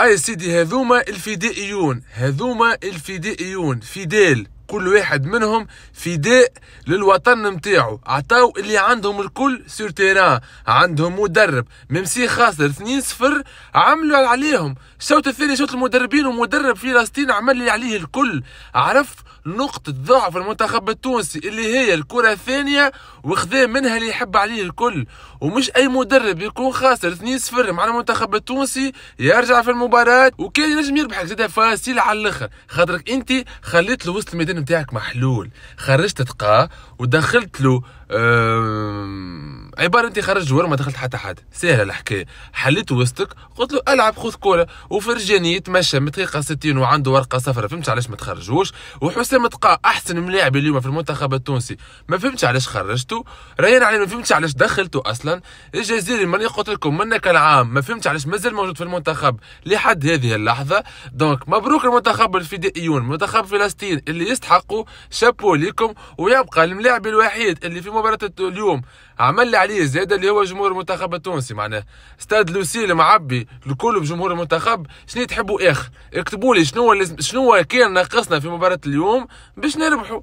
اي سيدي هذوما الفدائيون فيديل، كل واحد منهم فداء للوطن نتاعو، عطاو اللي عندهم الكل سور تيران، عندهم مدرب ممسي خاسر 2-0 عملوا عليهم. الشوط الثاني شوط المدربين، ومدرب فلسطين عمل لي عليه الكل، عرف نقطة ضعف المنتخب التونسي اللي هي الكرة الثانية وخذا منها اللي يحب عليه الكل. ومش أي مدرب يكون خاسر 2-0 مع المنتخب التونسي يرجع في المباراة وكان ينجم يربحك زاد فاسيل على الآخر، خاطرك أنت خليت له وسط الميدان نتاعك محلول، خرجت تقاه ودخلت له عباره انت خرج جوار ما دخلت حتى حد، سهله الحكايه. حليت وسطك قلت له العب خذ كوره، وفرجاني يتمشى من دقيقه 60 وعنده ورقه صفراء، فهمتش علاش ما تخرجوش. وحسام تقى احسن ملاعب اليوم في المنتخب التونسي، ما فهمتش علاش خرجته. ريان علي ما فهمتش علاش دخلته اصلا. الجزيري ماني قلت لكم منك العام ما فهمتش علاش مازال موجود في المنتخب لحد هذه اللحظه. دونك مبروك المنتخب الفدائيون، منتخب فلسطين اللي يستحقوا، شابو ليكم. ويبقى الملاعب الوحيد اللي في مباراه اليوم عمل لي عليه زياده اللي هو جمهور المنتخب التونسي. معناه استاد لوسيل معبي الكل بجمهور المنتخب. شنو تحبوا اخر؟ اكتبوا لي شنو كان ناقصنا في مباراه اليوم باش نربحوا.